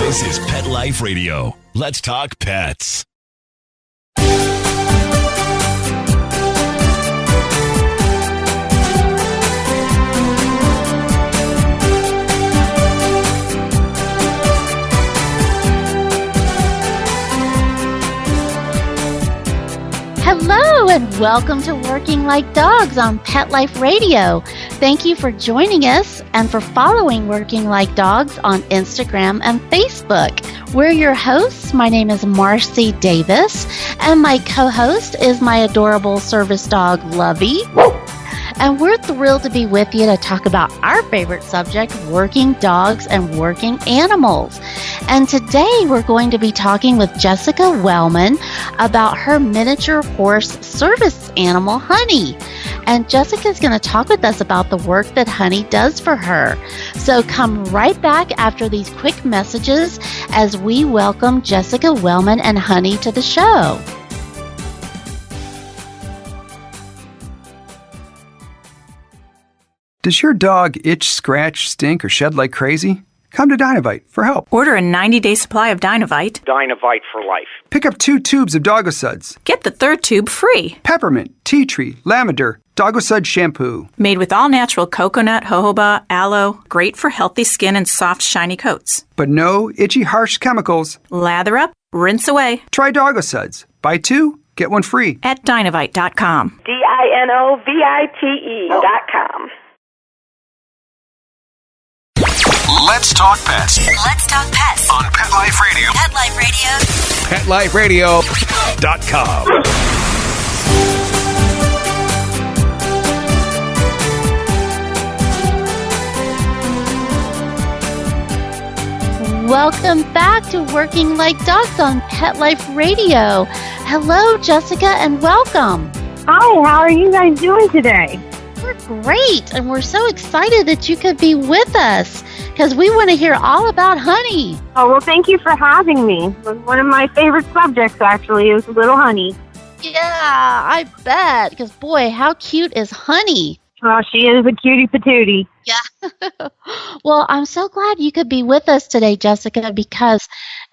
This is Pet Life Radio. Let's talk pets. Hello and welcome to Working Like Dogs on Pet Life Radio. Thank you for joining us and for following Working Like Dogs on Instagram and Facebook. We're your hosts. My name is Marcie Davis, and my co-host is my adorable service dog, Lovey. And we're thrilled to be with you to talk about our favorite subject, working dogs and working animals. And today we're going to be talking with Jessica Wellman about her miniature horse service animal, Honey. And Jessica's going to talk with us about the work that Honey does for her. So come right back after these quick messages as we welcome Jessica Wellman and Honey to the show. Does your dog itch, scratch, stink, or shed like crazy? Come to Dynovite for help. Order a 90-day supply of Dynovite. Dynovite for life. Pick up 2 tubes of Dogosuds. Get the 3rd tube free. Peppermint, tea tree, lavender, Dogosud shampoo. Made with all-natural coconut, jojoba, aloe. Great for healthy skin and soft, shiny coats. But no itchy, harsh chemicals. Lather up, rinse away. Try Dogosuds. Buy 2, get 1 free. At Dynovite.com. DINOVITE.com. Let's talk pets Let's talk pets on Pet Life Radio. Pet Life Radio. PetLifeRadio.com. Welcome back to Working Like Dogs on Pet Life Radio. Hello, Jessica, and welcome. Hi, how are you guys doing today? We're great, and we're so excited that you could be with us because we want to hear all about Honey. Oh, well, thank you for having me. One of my favorite subjects, actually, is little Honey. Yeah, I bet, because boy, how cute is Honey? Oh, she is a cutie patootie. Yeah. Well, I'm so glad you could be with us today, Jessica, because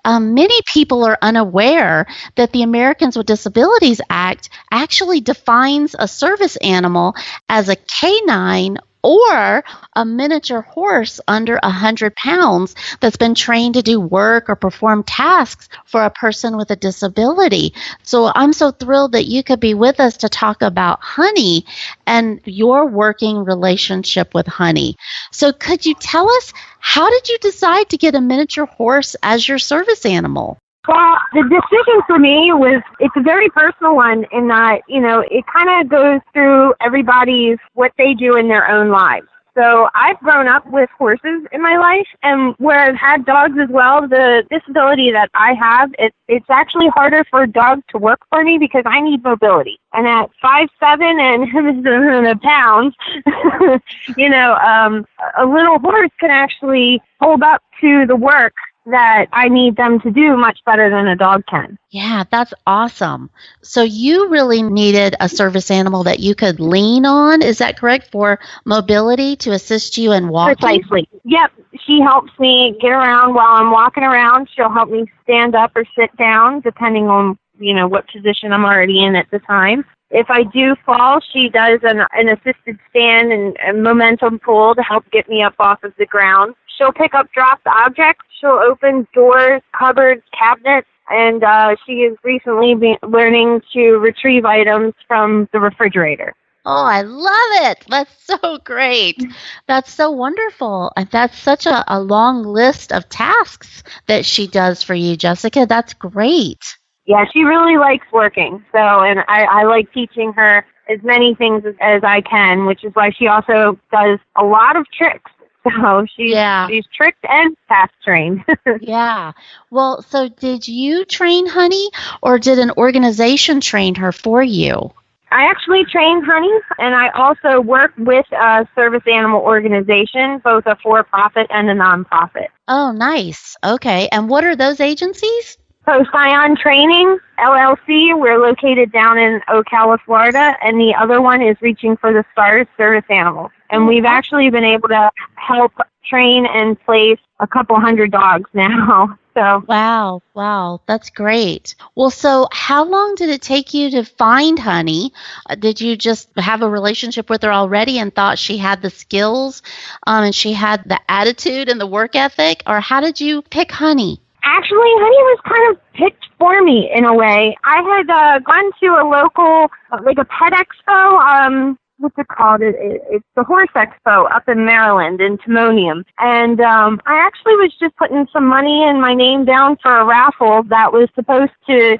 many people are unaware that the Americans with Disabilities Act actually defines a service animal as a canine or a miniature horse under 100 pounds that's been trained to do work or perform tasks for a person with a disability. So I'm so thrilled that you could be with us to talk about Honey and your working relationship with Honey. So could you tell us, how did you decide to get a miniature horse as your service animal? Well, the decision for me it's a very personal one in that, it kind of goes through everybody's, what they do in their own lives. So I've grown up with horses in my life, and where I've had dogs as well, the disability that I have, it's actually harder for dogs to work for me because I need mobility. And at 5'7" and pounds, a little horse can actually hold up to the work that I need them to do much better than a dog can. Yeah, that's awesome. So you really needed a service animal that you could lean on, is that correct, for mobility to assist you in walking? Precisely. Yep. She helps me get around while I'm walking around. She'll help me stand up or sit down, depending on, what position I'm already in at the time. If I do fall, she does an assisted stand and a momentum pull to help get me up off of the ground. She'll pick up dropped objects. She'll open doors, cupboards, cabinets, and she has recently been learning to retrieve items from the refrigerator. Oh, I love it. That's so great. That's so wonderful. And that's such a long list of tasks that she does for you, Jessica. That's great. Yeah, she really likes working. And I like teaching her as many things as I can, which is why she also does a lot of tricks. So she's tricked and fast trained. Yeah. Well, so did you train Honey, or did an organization train her for you? I actually train Honey, and I also work with a service animal organization, both a for-profit and a non-profit. Oh, nice. Okay. And what are those agencies? So Scion Training, LLC, we're located down in Ocala, Florida, and the other one is Reaching for the Stars Service Animals. And we've actually been able to help train and place a couple hundred dogs now. So Wow, that's great. Well, so how long did it take you to find Honey? Did you just have a relationship with her already and thought she had the skills and she had the attitude and the work ethic? Or how did you pick Honey? actually, Honey was kind of picked for me in a way. I had gone to a local, like a pet expo, what's it called? It's the Horse Expo up in Maryland, in Timonium. And I actually was just putting some money and my name down for a raffle that was supposed to,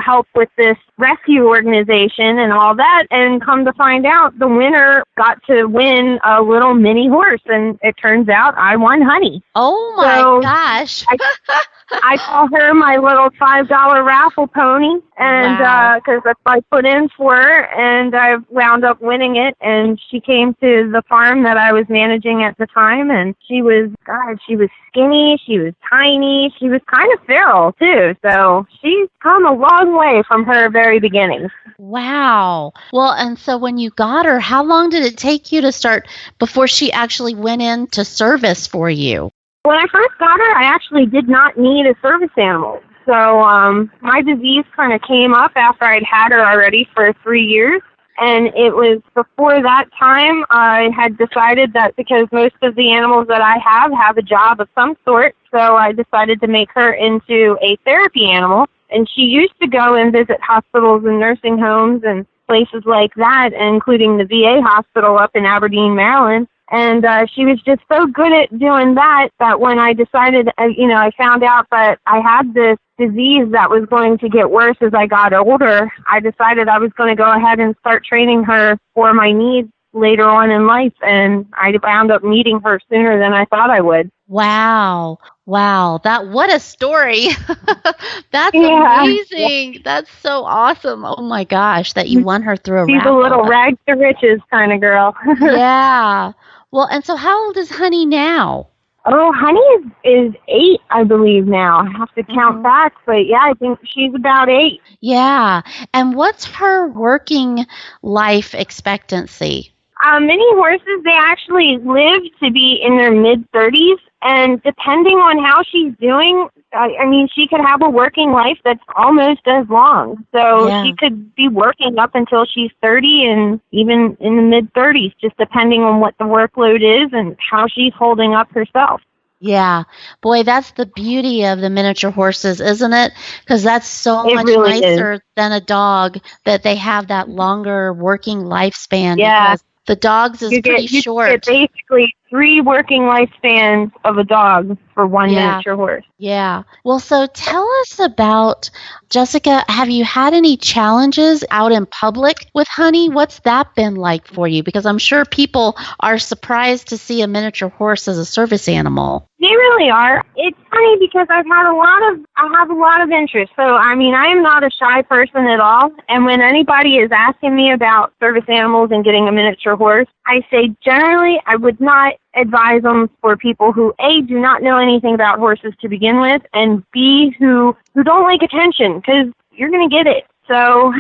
help with this rescue organization and all that. And come to find out, the winner got to win a little mini horse. And it turns out I won Honey. Oh, my gosh. I call her my little $5 raffle pony, and because that's what I put in for her, and I wound up winning it. And she came to the farm that I was managing at the time, and she was skinny, she was tiny, she was kind of feral too. So she's come a long way from her very beginnings. Wow. Well, and so when you got her, how long did it take you to start before she actually went into service for you? When I first got her, I actually did not need a service animal. So my disease kind of came up after I'd had her already for 3 years. And it was before that time I had decided that because most of the animals that I have a job of some sort, so I decided to make her into a therapy animal. And she used to go and visit hospitals and nursing homes and places like that, including the VA hospital up in Aberdeen, Maryland. And she was just so good at doing that when I decided, I found out that I had this disease that was going to get worse as I got older. I decided I was going to go ahead and start training her for my needs later on in life. And I wound up meeting her sooner than I thought I would. Wow. What a story. That's amazing. That's so awesome. Oh my gosh, that you won her through a raffle. She's a little rags to riches kind of girl. Yeah. Well, and so how old is Honey now? Oh, Honey is 8, I believe now. I have to count back, but yeah, I think she's about 8. Yeah. And what's her working life expectancy? Many horses, they actually live to be in their mid-30s, and depending on how she's doing, she could have a working life that's almost as long. So she could be working up until she's 30 and even in the mid-30s, just depending on what the workload is and how she's holding up herself. Yeah. Boy, that's the beauty of the miniature horses, isn't it? Because that's so much really nicer than a dog, that they have that longer working lifespan. Yeah. Because the dog's is pretty short. You get basically 3 working lifespans of a dog for one miniature horse. Yeah. Well, so tell us about, Jessica, have you had any challenges out in public with Honey? What's that been like for you? Because I'm sure people are surprised to see a miniature horse as a service animal. They really are. It's funny because I have a lot of interest. So, I am not a shy person at all. And when anybody is asking me about service animals and getting a miniature horse, I say generally I would not advise them for people who, A, do not know anything about horses to begin with, and B, who don't like attention, because you're going to get it. So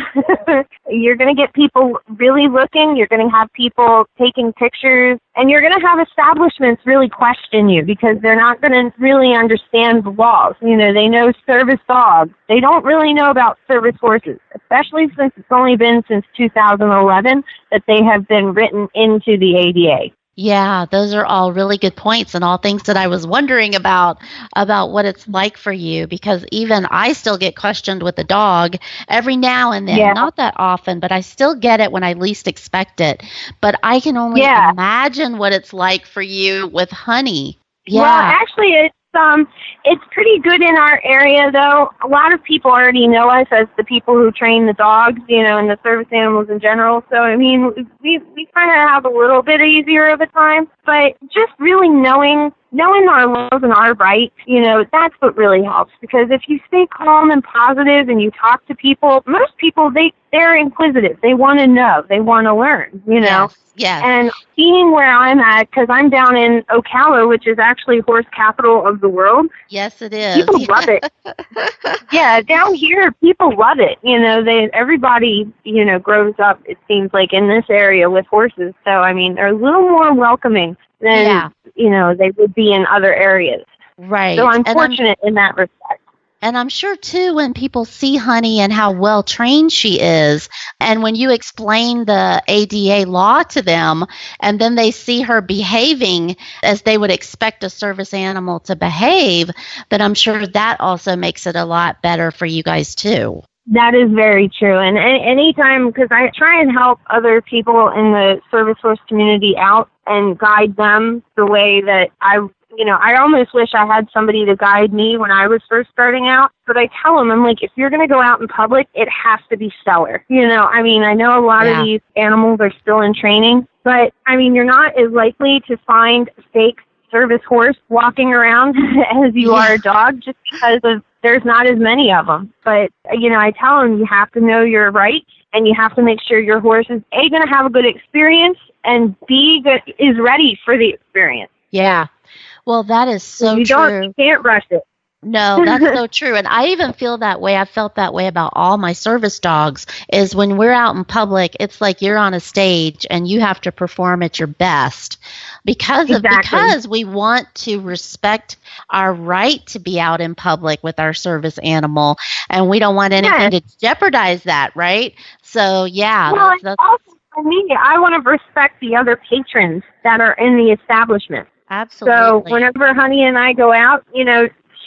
you're going to get people really looking, you're going to have people taking pictures, and you're going to have establishments really question you because they're not going to really understand the laws. They know service dogs. They don't really know about service horses, especially since it's only been since 2011 that they have been written into the ADA. Yeah, those are all really good points and all things that I was wondering about what it's like for you, because even I still get questioned with a dog every now and then, not that often, but I still get it when I least expect it. But I can only imagine what it's like for you with Honey. Yeah. Well, actually, it's pretty good in our area, though. A lot of people already know us as the people who train the dogs, and the service animals in general. So, we kind of have a little bit easier of a time. But just really knowing our laws and our rights, that's what really helps. Because if you stay calm and positive and you talk to people, most people, they're inquisitive. They want to know. They want to learn, Yes. And seeing where I'm at, because I'm down in Ocala, which is actually horse capital of the world. Yes, it is. People love it. Yeah, down here, people love it. Everybody, grows up, it seems like, in this area with horses. So, they're a little more welcoming than, they would be in other areas. Right. So I'm fortunate in that respect. And I'm sure, too, when people see Honey and how well trained she is, and when you explain the ADA law to them, and then they see her behaving as they would expect a service animal to behave, then I'm sure that also makes it a lot better for you guys, too. That is very true. And anytime, because I try and help other people in the service horse community out and guide them the way that I almost wish I had somebody to guide me when I was first starting out. But I tell them, I'm like, if you're going to go out in public, it has to be stellar. I know a lot of these animals are still in training, but you're not as likely to find a fake service horse walking around as you are a dog, just because there's not as many of them. But, I tell them you have to know your rights, and you have to make sure your horse is A, going to have a good experience, and B, is ready for the experience. Yeah. Well, that is so true. You can't rush it. No, that's so true. And I even feel that way. I felt that way about all my service dogs, is when we're out in public, it's like you're on a stage and you have to perform at your best because we want to respect our right to be out in public with our service animal, and we don't want anything to jeopardize that, right? So, yeah. Well, that's also for me, I want to respect the other patrons that are in the establishment. Absolutely. So whenever Honey and I go out,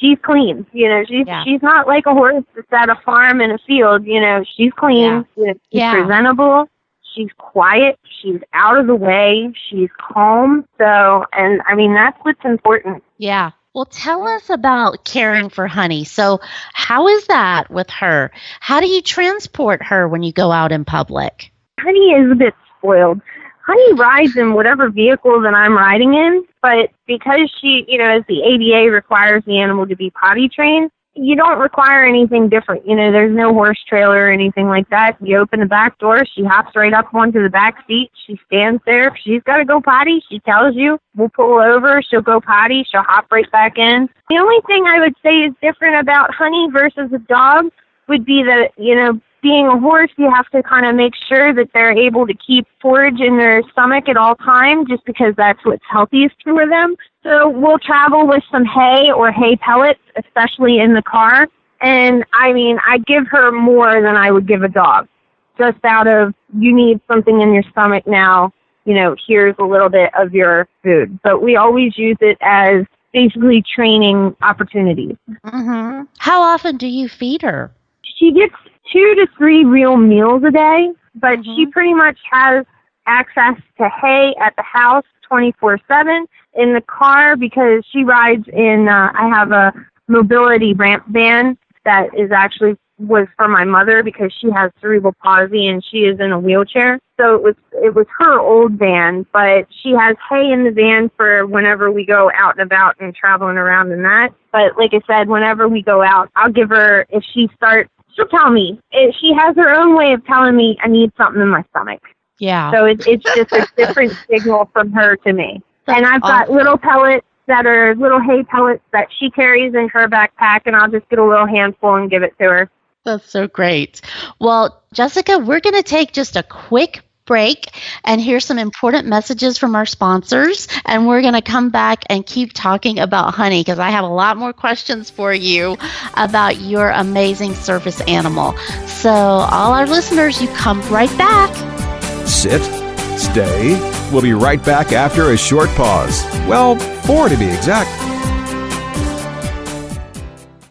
she's clean. She's not like a horse that's at a farm in a field. She's clean. Yeah. She's presentable. She's quiet. She's out of the way. She's calm. So, and that's what's important. Yeah. Well, tell us about caring for Honey. So how is that with her? How do you transport her when you go out in public? Honey is a bit spoiled. Honey rides in whatever vehicle that I'm riding in, but because she, as the ADA requires the animal to be potty trained, you don't require anything different. There's no horse trailer or anything like that. You open the back door, she hops right up onto the back seat. She stands there. If she's got to go potty, she tells you. We'll pull over. She'll go potty. She'll hop right back in. The only thing I would say is different about Honey versus a dog would be that, being a horse, you have to kind of make sure that they're able to keep forage in their stomach at all times, just because that's what's healthiest for them. So we'll travel with some hay or hay pellets, especially in the car. And I give her more than I would give a dog, just out of, you need something in your stomach now, here's a little bit of your food. But we always use it as basically training opportunities. Mm-hmm. How often do you feed her? She gets 2 to 3 real meals a day, but she pretty much has access to hay at the house 24/7. In the car, because she rides in, I have a mobility ramp van that was for my mother because she has cerebral palsy and she is in a wheelchair. So it was her old van, but she has hay in the van for whenever we go out and about and traveling around in that. But like I said, whenever we go out, I'll give her, if she starts, she'll tell me. She has her own way of telling me I need something in my stomach. Yeah. So it's just a different signal from her to me. And I've got little pellets that are little hay pellets that she carries in her backpack, and I'll just get a little handful and give it to her. That's so great. Well, Jessica, we're going to take just a quick break and hear some important messages from our sponsors, and we're going to come back and keep talking about Honey, because I have a lot more questions for you about your amazing service animal. So all our listeners, you come right back. Sit, stay. We'll be right back after a short pause. Well, 4 to be exact.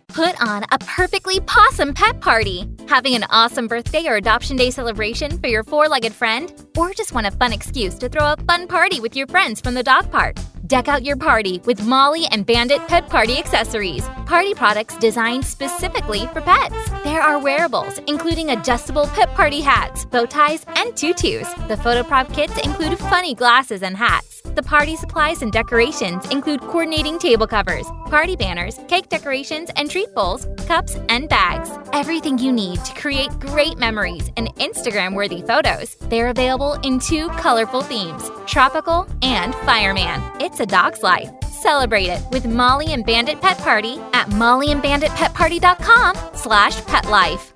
Put on a perfectly possum pet party. Having an awesome birthday or adoption day celebration for your 4-legged friend? Or just want a fun excuse to throw a fun party with your friends from the dog park? Deck out your party with Molly and Bandit Pet Party accessories. Party products designed specifically for pets. There are wearables, including adjustable pet party hats, bow ties, and tutus. The photo prop kits include funny glasses and hats. The party supplies and decorations include coordinating table covers, party banners, cake decorations, and treat bowls, cups, and bags. Everything you need to create great memories and Instagram-worthy photos. They're available in 2 colorful themes, tropical and fireman. It's a dog's life. Celebrate it with Molly and Bandit Pet Party at mollyandbanditpetparty.com/petlife.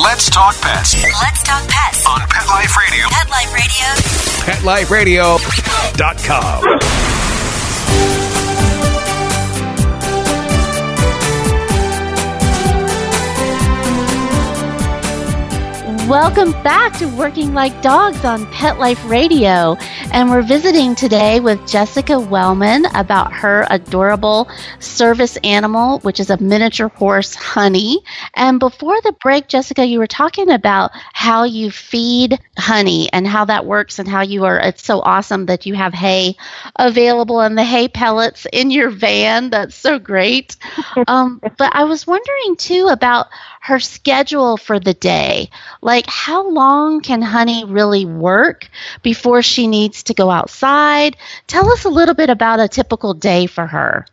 Let's talk pets Let's talk pets on Pet Life Radio. Pet Life Radio. PetLifeRadio.com. Welcome back to Working Like Dogs on Pet Life Radio. And we're visiting today with Jessica Wellman about her adorable service animal, which is a miniature horse, Honey. And before the break, Jessica, you were talking about how you feed Honey and how that works and how it's so awesome that you have hay available and the hay pellets in your van. That's so great. But I was wondering too about her schedule for the day. Like, how long can Honey really work before she needs to go outside? Tell us a little bit about a typical day for her.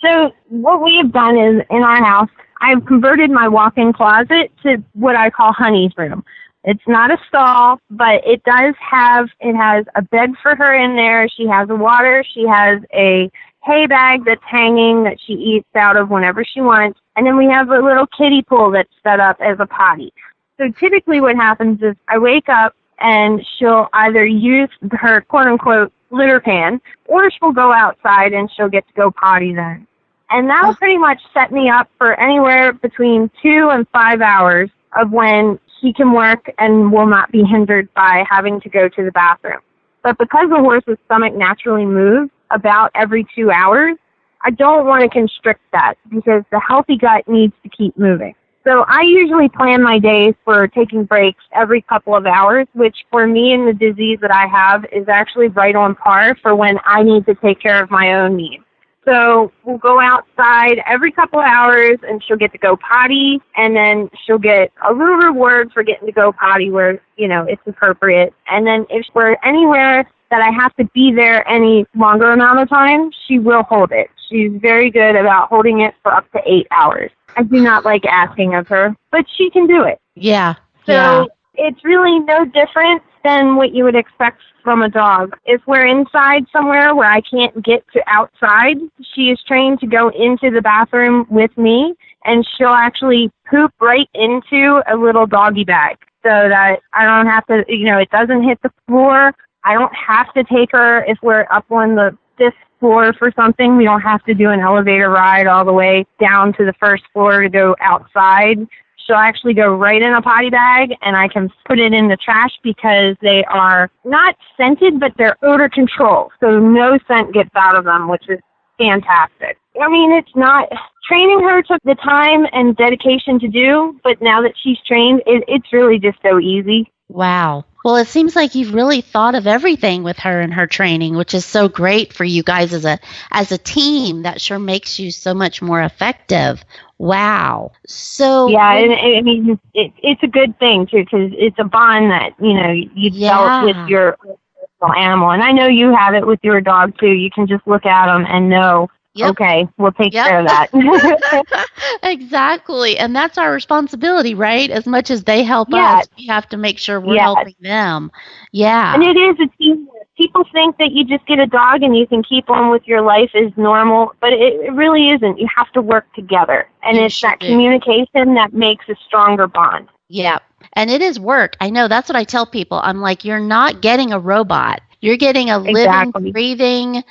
So what we have done is, in our house, I've converted my walk-in closet to what I call Honey's room. It's not a stall, but it has a bed for her in there. She has a water. She has a hay bag that's hanging that she eats out of whenever she wants. And then we have a little kiddie pool that's set up as a potty. So typically what happens is I wake up and she'll either use her quote-unquote litter pan, or she'll go outside and she'll get to go potty then. And that'll pretty much set me up for anywhere between 2 and 5 hours of when she can work and will not be hindered by having to go to the bathroom. But because the horse's stomach naturally moves about every 2 hours, I don't want to constrict that because the healthy gut needs to keep moving. So I usually plan my days for taking breaks every couple of hours, which for me and the disease that I have is actually right on par for when I need to take care of my own needs. So we'll go outside every couple of hours and she'll get to go potty, and then she'll get a little reward for getting to go potty where, it's appropriate. And then if we're anywhere that I have to be there any longer amount of time, she will hold it. She's very good about holding it for up to 8 hours. I do not like asking of her, but she can do it. Yeah. So it's really no different than what you would expect from a dog. If we're inside somewhere where I can't get to outside, she is trained to go into the bathroom with me, and she'll actually poop right into a little doggy bag so that I don't have to, it doesn't hit the floor. I don't have to take her if we're up on the 5th floor for something. We don't have to do an elevator ride all the way down to the 1st floor to go outside. She'll actually go right in a potty bag, and I can put it in the trash because they are not scented, but they're odor controlled. So no scent gets out of them, which is fantastic. I mean, it's not... Training her took the time and dedication to do, but now that she's trained, it's really just so easy. Wow. Well, it seems like you've really thought of everything with her and her training, which is so great for you guys as a team. That sure makes you so much more effective. Wow. So yeah, I mean, it's a good thing too, because it's a bond that you develop with your animal, and I know you have it with your dog too. You can just look at them and know. Yep. Okay, we'll take care of that. Exactly. And that's our responsibility, right? As much as they help us, we have to make sure we're helping them. Yeah. And it is a teamwork. People think that you just get a dog and you can keep on with your life as normal, but it really isn't. You have to work together. And it's that communication that makes a stronger bond. Yeah. And it is work. I know. That's what I tell people. I'm like, you're not getting a robot. You're getting a living, breathing,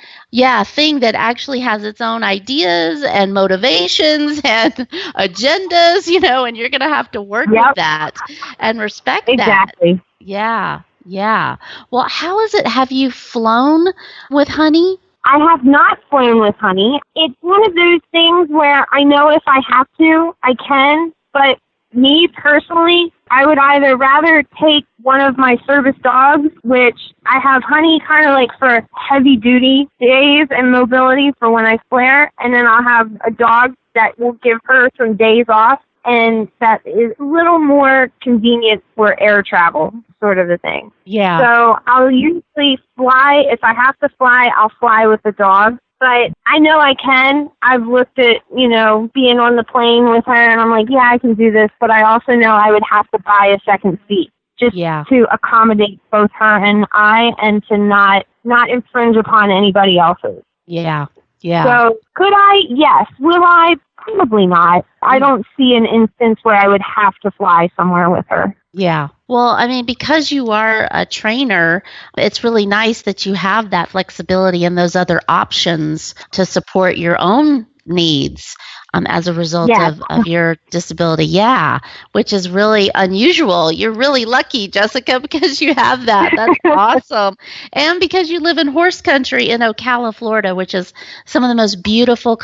thing that actually has its own ideas and motivations and agendas, and you're going to have to work with that and respect that. Exactly. Yeah, yeah. Well, how is it? Have you flown with Honey? I have not flown with Honey. It's one of those things where I know if I have to, I can, but me personally, I would either rather take one of my service dogs, which I have Honey kind of like for heavy duty days and mobility for when I flare, and then I'll have a dog that will give her some days off, and that is a little more convenient for air travel, sort of a thing. Yeah. So I'll usually fly. If I have to fly, I'll fly with the dog. But I know I can. I've looked at, being on the plane with her, and I'm like, yeah, I can do this. But I also know I would have to buy a second seat just to accommodate both her and I, and to not infringe upon anybody else's. Yeah, yeah. So could I? Yes. Will I? Probably not. I don't see an instance where I would have to fly somewhere with her. Yeah. Well, I mean, because you are a trainer, it's really nice that you have that flexibility and those other options to support your own needs as a result Yes. of your disability. Yeah, which is really unusual. You're really lucky, Jessica, because you have that. That's awesome. And because you live in horse country in Ocala, Florida, which is some of the most beautiful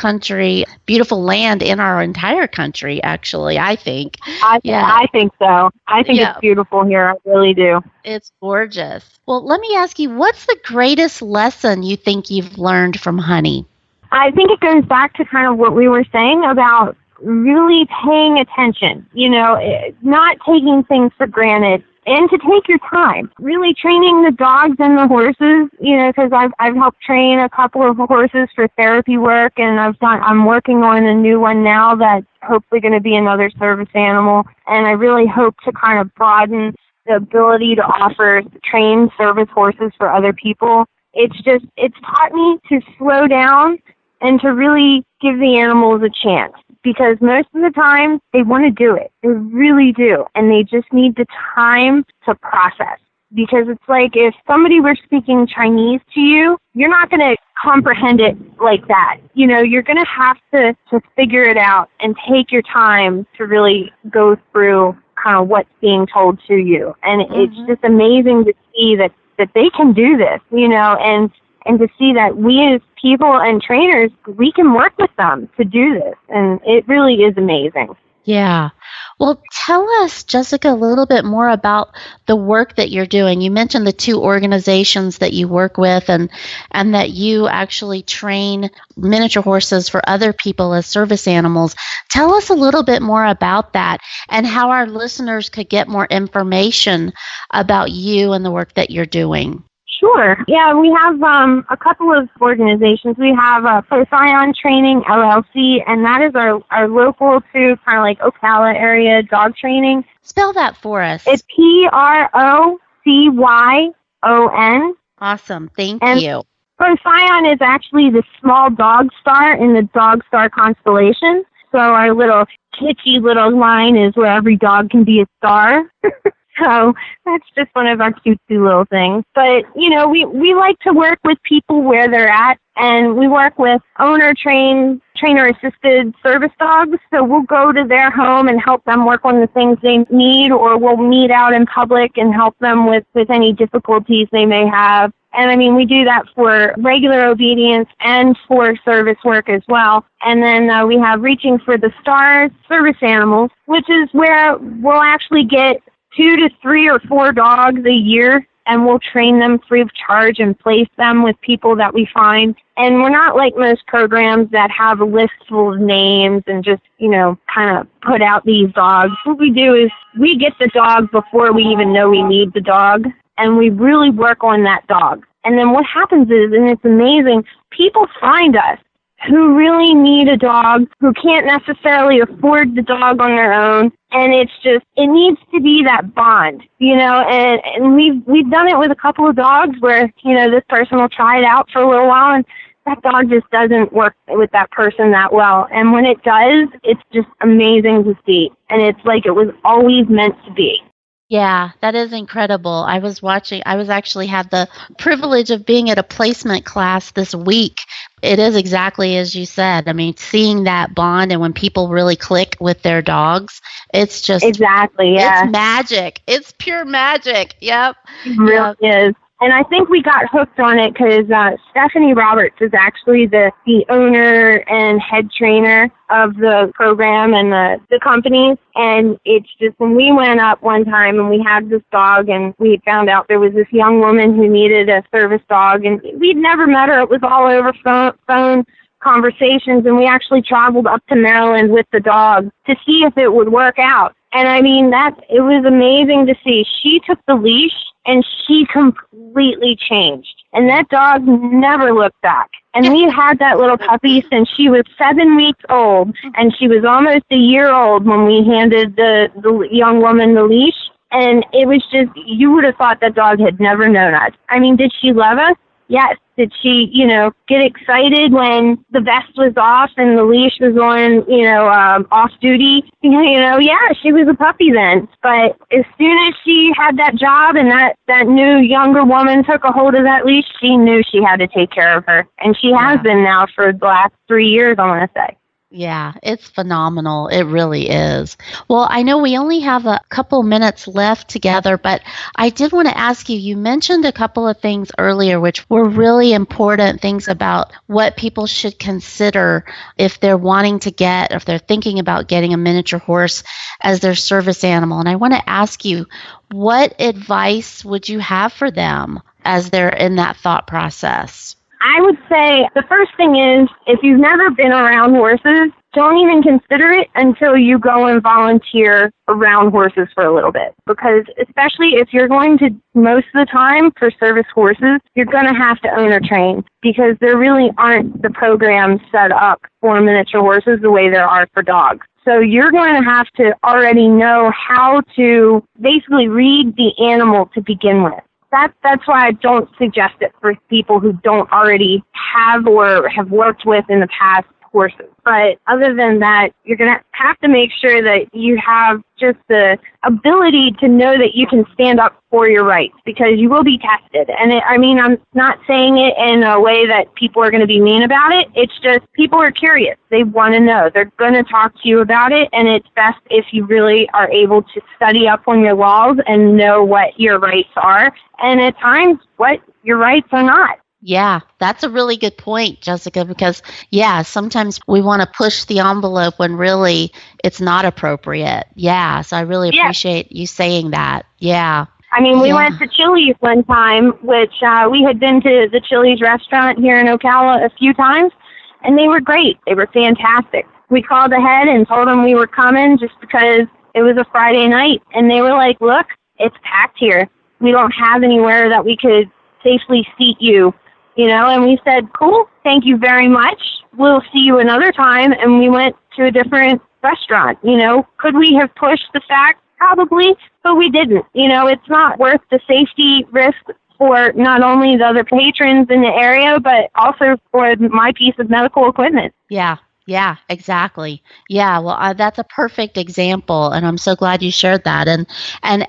land in our entire country, actually, I think. I think so. I think it's beautiful here. I really do. It's gorgeous. Well, let me ask you, what's the greatest lesson you think you've learned from Honey? I think it goes back to kind of what we were saying about really paying attention, not taking things for granted, and to take your time. Really training the dogs and the horses, because I've helped train a couple of horses for therapy work, and I'm working on a new one now that's hopefully going to be another service animal, and I really hope to kind of broaden the ability to offer trained service horses for other people. It's taught me to slow down and to really give the animals a chance, because most of the time they want to do it. They really do. And they just need the time to process. Because it's like if somebody were speaking Chinese to you, you're not going to comprehend it like that. You're going to have to figure it out and take your time to really go through kind of what's being told to you. And it's just amazing to see that they can do this, and to see that we as people and trainers, we can work with them to do this. And it really is amazing. Yeah. Well, tell us, Jessica, a little bit more about the work that you're doing. You mentioned the 2 organizations that you work with and that you actually train miniature horses for other people as service animals. Tell us a little bit more about that and how our listeners could get more information about you and the work that you're doing. Sure. Yeah, we have a couple of organizations. We have Procyon Training LLC, and that is our local to kind of like Ocala area dog training. Spell that for us. It's Procyon. Awesome. Thank you. Procyon is actually the small dog star in the dog star constellation. So our little kitschy little line is where every dog can be a star. So that's just one of our cutesy little things. But, we like to work with people where they're at, and we work with trainer-assisted service dogs. So we'll go to their home and help them work on the things they need, or we'll meet out in public and help them with any difficulties they may have. And, we do that for regular obedience and for service work as well. And then we have Reaching for the Stars service animals, which is where we'll actually get 2 to 3 or 4 dogs a year, and we'll train them free of charge and place them with people that we find. And we're not like most programs that have a list full of names and just, kind of put out these dogs. What we do is we get the dog before we even know we need the dog, and we really work on that dog. And then what happens is, and it's amazing, people find us who really need a dog, who can't necessarily afford the dog on their own. And it needs to be that bond, and we've done it with a couple of dogs where, this person will try it out for a little while and that dog just doesn't work with that person that well. And when it does, it's just amazing to see. And it's like it was always meant to be. Yeah, that is incredible. I actually had the privilege of being at a placement class this week. It is exactly as you said. Seeing that bond and when people really click with their dogs, it's just... Exactly, yeah. It's magic. It's pure magic. Yep. It really is. And I think we got hooked on it because Stephanie Roberts is actually the owner and head trainer of the program and the company. And it's just when we went up one time and we had this dog and we found out there was this young woman who needed a service dog, and we'd never met her. It was all over phone conversations, and we actually traveled up to Maryland with the dog to see if it would work out. And it was amazing to see. She took the leash and she completely changed. And that dog never looked back. And we had that little puppy since she was 7 weeks old, and she was almost a year old when we handed the young woman the leash. And it was just, you would have thought that dog had never known us. Did she love us? Yes. Did she, get excited when the vest was off and the leash was on, off duty? Yeah, she was a puppy then. But as soon as she had that job and that new younger woman took a hold of that leash, she knew she had to take care of her. And she has been now for the last 3 years, I want to say. Yeah, it's phenomenal. It really is. Well, I know we only have a couple minutes left together, but I did want to ask you, you mentioned a couple of things earlier which were really important things about what people should consider if they're wanting to get, if they're thinking about getting a miniature horse as their service animal. And I want to ask you, what advice would you have for them as they're in that thought process? I would say the first thing is, if you've never been around horses, don't even consider it until you go and volunteer around horses for a little bit. Because especially if you're going to, most of the time for service horses, you're going to have to own or train, because there really aren't the programs set up for miniature horses the way there are for dogs. So you're going to have to already know how to basically read the animal to begin with. That's why I don't suggest it for people who don't already have or have worked with in the past horses. But other than that, you're going to have to make sure that you have just the ability to know that you can stand up for your rights, because you will be tested. And I'm not saying it in a way that people are going to be mean about it. It's just people are curious. They want to know. They're going to talk to you about it, and it's best if you really are able to study up on your laws and know what your rights are, and at times what your rights are not. Yeah, that's a really good point, Jessica, because, sometimes we want to push the envelope when really it's not appropriate. Yeah, so I really appreciate you saying that. Yeah. We went to Chili's one time, which we had been to the Chili's restaurant here in Ocala a few times, and they were great. They were fantastic. We called ahead and told them we were coming just because it was a Friday night, and they were like, look, it's packed here. We don't have anywhere that we could safely seat you. And we said, cool, thank you very much. We'll see you another time. And we went to a different restaurant. Could we have pushed the fact? Probably, but we didn't. It's not worth the safety risk for not only the other patrons in the area, but also for my piece of medical equipment. Yeah, exactly. Yeah, well, that's a perfect example, and I'm so glad you shared that. And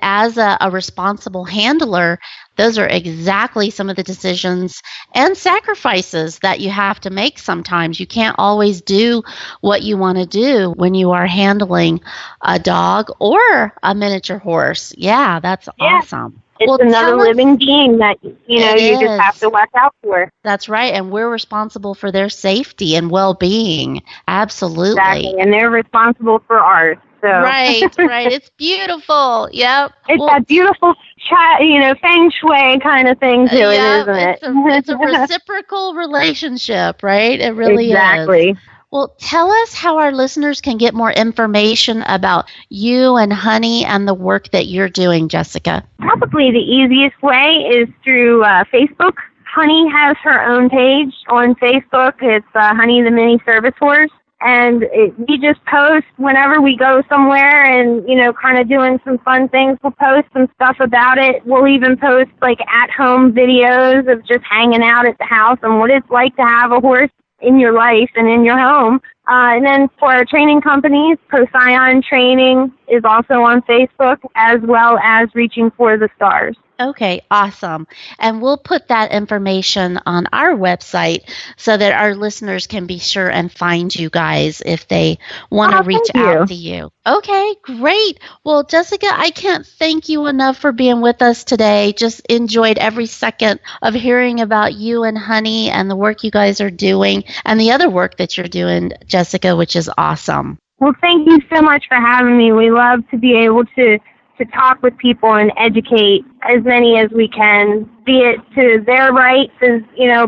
as a responsible handler, those are exactly some of the decisions and sacrifices that you have to make sometimes. You can't always do what you want to do when you are handling a dog or a miniature horse. Yeah, that's awesome. It's another living being that, you just have to watch out for. That's right. And we're responsible for their safety and well-being. Absolutely. Exactly. And they're responsible for ours. So. Right. It's beautiful. Yep. It's that beautiful, feng shui kind of thing to it, isn't it? It's a reciprocal relationship, right? It really is. Exactly. Well, tell us how our listeners can get more information about you and Honey and the work that you're doing, Jessica. Probably the easiest way is through Facebook. Honey has her own page on Facebook. It's Honey the Mini Service Horse. And we just post whenever we go somewhere and, kind of doing some fun things. We'll post some stuff about it. We'll even post at-home videos of just hanging out at the house and what it's like to have a horse in your life and in your home. And then for our training companies, Procyon Training is also on Facebook, as well as Reaching for the Stars. Okay, awesome. And we'll put that information on our website so that our listeners can be sure and find you guys if they want to reach out to you. Okay, great. Well, Jessica, I can't thank you enough for being with us today. Just enjoyed every second of hearing about you and Honey and the work you guys are doing and the other work that you're doing, Jessica, which is awesome. Well, thank you so much for having me. We love to be able to talk with people and educate as many as we can, be it to their rights as,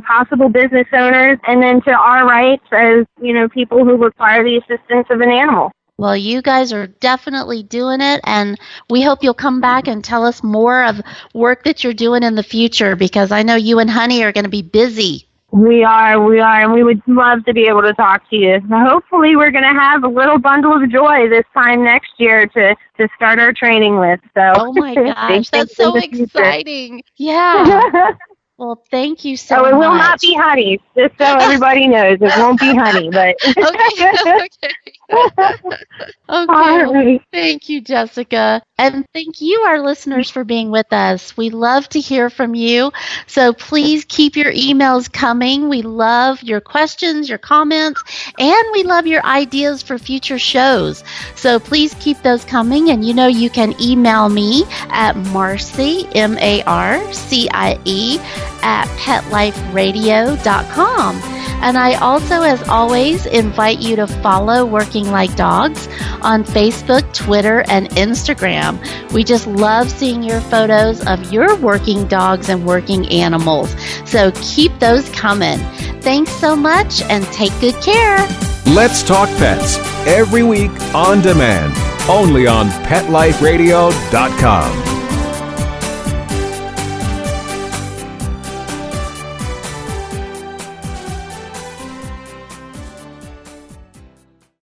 possible business owners, and then to our rights as, people who require the assistance of an animal. Well, you guys are definitely doing it, and we hope you'll come back and tell us more of work that you're doing in the future, because I know you and Honey are going to be busy. We are, and we would love to be able to talk to you. Hopefully we're going to have a little bundle of joy this time next year to start our training with. So. Oh my gosh, that's so exciting. Yeah. Well, thank you so much. It will not be honey, just so everybody knows. It won't be honey, but... Okay. Thank you, Jessica. And thank you, our listeners, for being with us. We love to hear from you. So please keep your emails coming. We love your questions, your comments, and we love your ideas for future shows. So please keep those coming. And you can email me at Marcie, MARCIE, at PetLifeRadio.com. And I also, as always, invite you to follow Working Like Dogs on Facebook, Twitter, and Instagram. We just love seeing your photos of your working dogs and working animals. So keep those coming. Thanks so much and take good care. Let's Talk Pets every week on demand, only on PetLifeRadio.com.